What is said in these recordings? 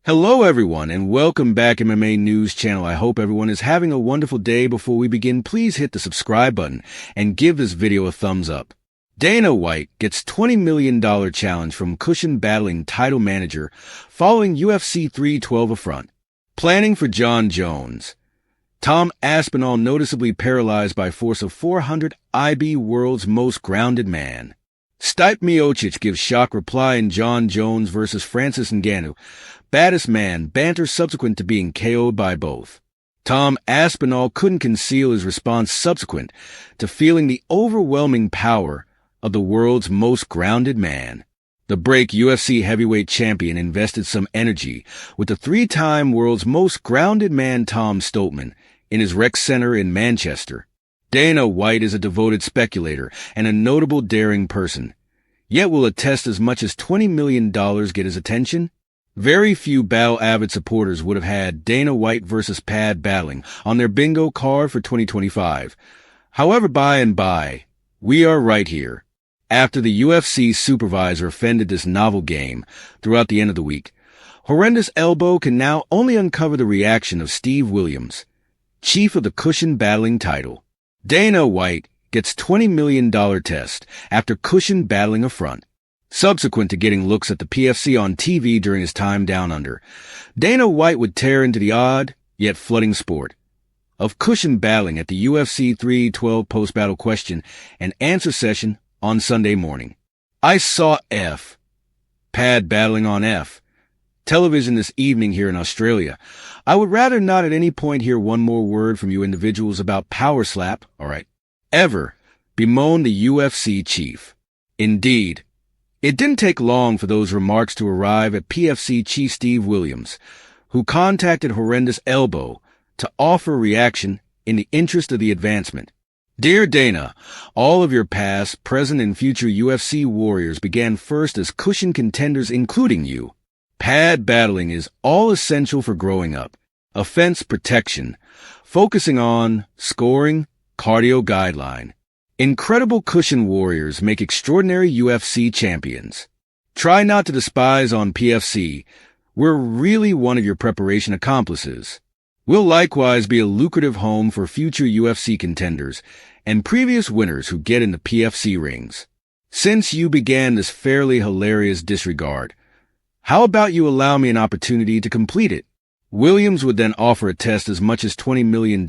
Hello everyone and welcome back MMA News Channel. I hope everyone is having a wonderful day. Before we begin, please hit the subscribe button and give this video a thumbs up. Dana White gets $20 million challenge from Cushion battling title manager following UFC 312 affront. Planning for Jon Jones. Tom Aspinall noticeably paralyzed by force of 400 IB world's most grounded man. Stipe Miocic gives shock reply in Jon Jones vs. Francis Ngannou. Baddest man banter subsequent to being KO'd by both. Tom Aspinall couldn't conceal his response subsequent to feeling the overwhelming power of the world's most grounded man. The break UFC heavyweight champion invested some energy with the three-time world's most grounded man Tom Stoltman in his rec center in Manchester. Dana White is a devoted speculator and a notable daring person. Yet will a test as much as $20 million get his attention? Very few battle-avid supporters would have had Dana White versus Pad battling on their bingo card for 2025. However, by and by, we are right here. After the UFC supervisor offended this novel game throughout the end of the week, Horrendous Elbow can now only uncover the reaction of Steve Williams, chief of the Cushion battling title. Dana White gets $20 million test after Cushion battling affront. Subsequent to getting looks at the PFC on TV during his time down under, Dana White would tear into the odd, yet flooding sport of Cushion battling at the UFC 312 post-battle question and answer session on Sunday morning. I saw F. Pad battling on F. Television this evening here in Australia. I would rather not at any point hear one more word from you individuals about power slap, ever bemoan the UFC chief. Indeed, it didn't take long for those remarks to arrive at PFC chief Steve Williams, who contacted Horrendous Elbow to offer a reaction in the interest of the advancement. Dear Dana, all of your past, present, and future UFC warriors began first as Cushion contenders, including you. Pad battling is all essential for growing up. Offense protection, focusing on scoring, cardio guideline. Incredible Cushion warriors make extraordinary UFC champions. Try not to despise on PFC. We're really one of your preparation accomplices. We'll likewise be a lucrative home for future UFC contenders and previous winners who get in the PFC rings. Since you began this fairly hilarious disregard, how about you allow me an opportunity to complete it? Williams would then offer a test as much as $20 million.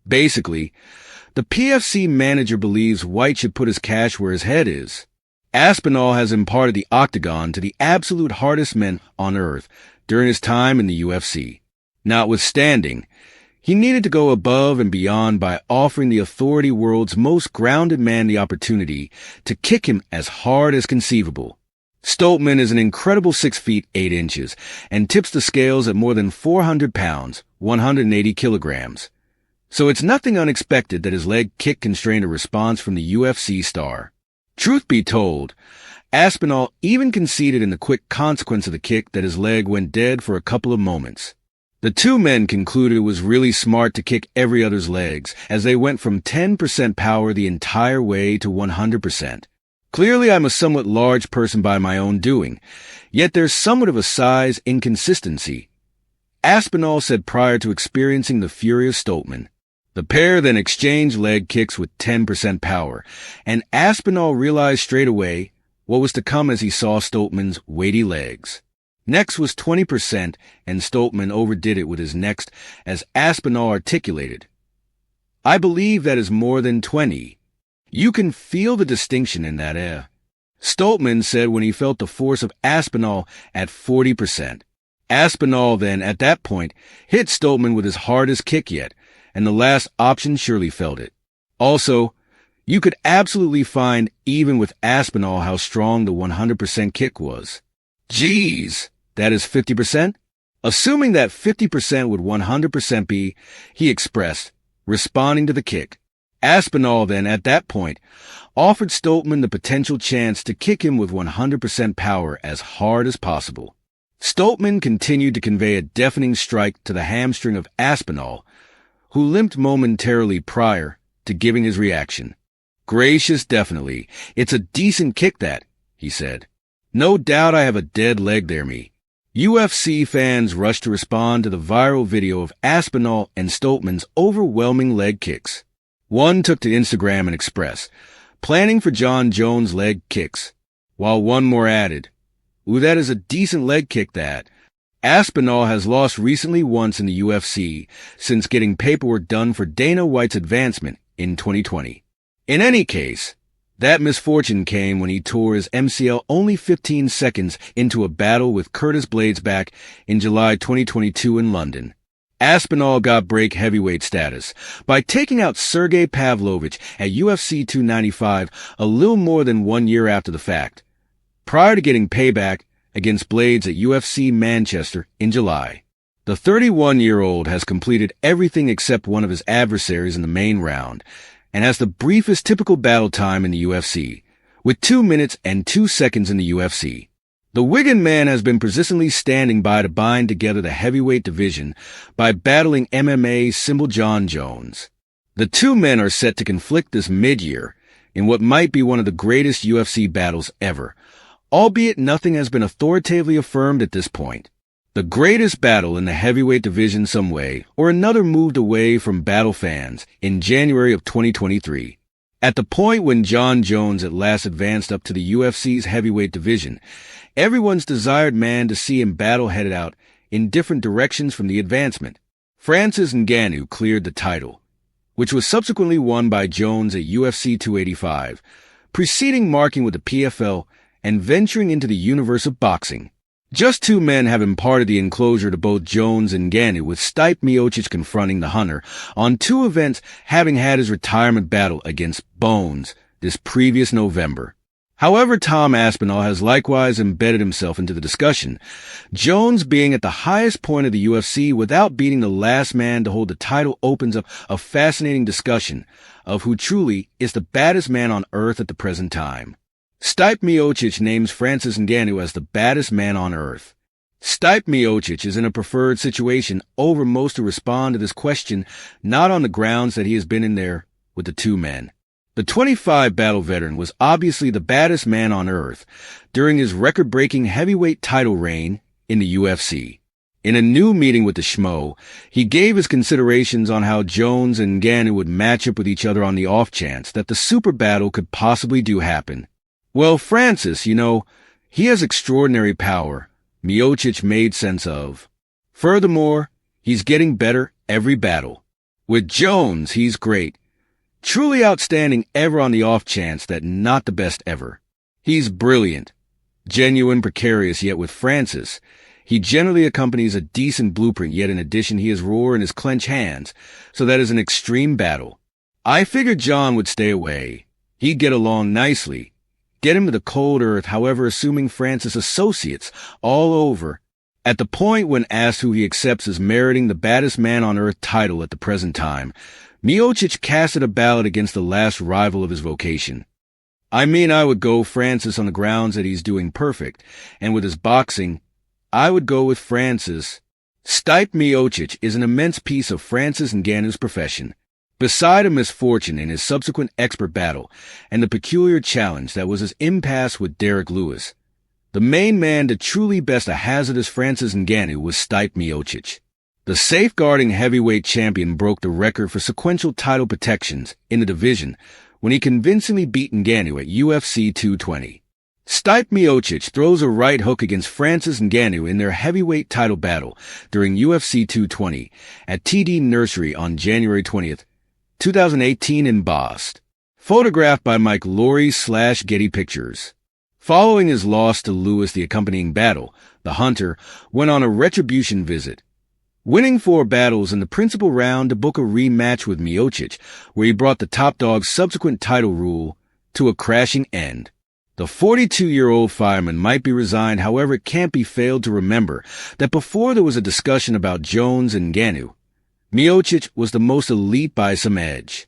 Basically, the PFC manager believes White should put his cash where his head is. Aspinall has imparted the octagon to the absolute hardest men on earth during his time in the UFC. Notwithstanding, he needed to go above and beyond by offering the authority world's most grounded man the opportunity to kick him as hard as conceivable. Stoltman is an incredible 6 feet 8 inches and tips the scales at more than 400 pounds, 180 kilograms. So it's nothing unexpected that his leg kick constrained a response from the UFC star. Truth be told, Aspinall even conceded in the quick consequence of the kick that his leg went dead for a couple of moments. The two men concluded it was really smart to kick every other's legs, as they went from 10% power the entire way to 100%. Clearly, I'm a somewhat large person by my own doing, yet there's somewhat of a size inconsistency. Aspinall said prior to experiencing the fury of Stoltman. The pair then exchanged leg kicks with 10% power, and Aspinall realized straight away what was to come as he saw Stoltman's weighty legs. Next was 20%, and Stoltman overdid it with his next, as Aspinall articulated. I believe that is more than 20. You can feel the distinction in that, Stoltman said when he felt the force of Aspinall at 40%. Aspinall then, at that point, hit Stoltman with his hardest kick yet, and the last option surely felt it. Also, you could absolutely find, even with Aspinall, how strong the 100% kick was. Geez, that is 50%? Assuming that 50% would 100% be, he expressed, responding to the kick. Aspinall then, at that point, offered Stoltman the potential chance to kick him with 100% power as hard as possible. Stoltman continued to convey a deafening strike to the hamstring of Aspinall, who limped momentarily prior to giving his reaction. Gracious, definitely. It's a decent kick that, he said. No doubt I have a dead leg there, me. UFC fans rushed to respond to the viral video of Aspinall and Stoltman's overwhelming leg kicks. One took to Instagram and expressed, "Planning for Jon Jones' leg kicks," while one more added, "Ooh, that is a decent leg kick that." Aspinall has lost recently once in the UFC since getting paperwork done for Dana White's advancement in 2020. In any case, that misfortune came when he tore his MCL only 15 seconds into a battle with Curtis Blaydes back in July 2022 in London. Aspinall got break heavyweight status by taking out Sergey Pavlovich at UFC 295 a little more than 1 year after the fact, prior to getting payback against Blaydes at UFC Manchester in July. The 31-year-old has completed everything except one of his adversaries in the main round, and has the briefest typical battle time in the UFC, with 2 minutes and 2 seconds in the UFC. The Wigan man has been persistently standing by to bind together the heavyweight division by battling MMA symbol Jon Jones. The two men are set to conflict this mid-year in what might be one of the greatest UFC battles ever, albeit nothing has been authoritatively affirmed at this point. The greatest battle in the heavyweight division some way or another moved away from battle fans in January of 2023. At the point when Jon Jones at last advanced up to the UFC's heavyweight division, everyone's desired man to see him battle headed out in different directions from the advancement. Francis Ngannou cleared the title, which was subsequently won by Jones at UFC 285, preceding marking with the PFL and venturing into the universe of boxing. Just two men have imparted the enclosure to both Jones and Ngannou, with Stipe Miocic confronting the Hunter on two events, having had his retirement battle against Bones this previous November. However, Tom Aspinall has likewise embedded himself into the discussion, Jones being at the highest point of the UFC without beating the last man to hold the title opens up a fascinating discussion of who truly is the baddest man on earth at the present time. Stipe Miocic names Francis Ngannou as the baddest man on earth. Stipe Miocic is in a preferred situation over most to respond to this question, not on the grounds that he has been in there with the two men. The 25-battle veteran was obviously the baddest man on earth during his record-breaking heavyweight title reign in the UFC. In a new meeting with the Schmo, he gave his considerations on how Jones and Ngannou would match up with each other on the off chance that the super battle could possibly do happen. "Well, Francis, he has extraordinary power," Miocic made sense of. "Furthermore, he's getting better every battle. With Jones, he's great. Truly outstanding ever on the off chance that not the best ever. He's brilliant. Genuine precarious, yet with Francis, he generally accompanies a decent blueprint, yet in addition he has roar in his clenched hands, so that is an extreme battle. I figured John would stay away. He'd get along nicely. Get him to the cold earth, however, assuming Francis associates all over. At the point when asked who he accepts as meriting the baddest man on earth title at the present time, Miocic casted a ballot against the last rival of his vocation. I would go Francis on the grounds that he's doing perfect, and with his boxing, I would go with Francis. Stipe Miocic is an immense piece of Francis Ngannou's profession. Beside a misfortune in his subsequent expert battle and the peculiar challenge that was his impasse with Derek Lewis, the main man to truly best a hazardous Francis Ngannou was Stipe Miocic. The safeguarding heavyweight champion broke the record for sequential title protections in the division when he convincingly beat Ngannou at UFC 220. Stipe Miocic throws a right hook against Francis Ngannou in their heavyweight title battle during UFC 220 at TD Nursery on January 20th, 2018 in Boston. Photographed by Mike Laurie/Getty Pictures. Following his loss to Lewis the accompanying battle, the Hunter went on a retribution visit, winning 4 battles in the principal round to book a rematch with Miocic, where he brought the top dog's subsequent title rule to a crashing end. The 42-year-old fireman might be resigned, however, it can't be failed to remember that before there was a discussion about Jones and Ngannou, Miocic was the most elite by some edge.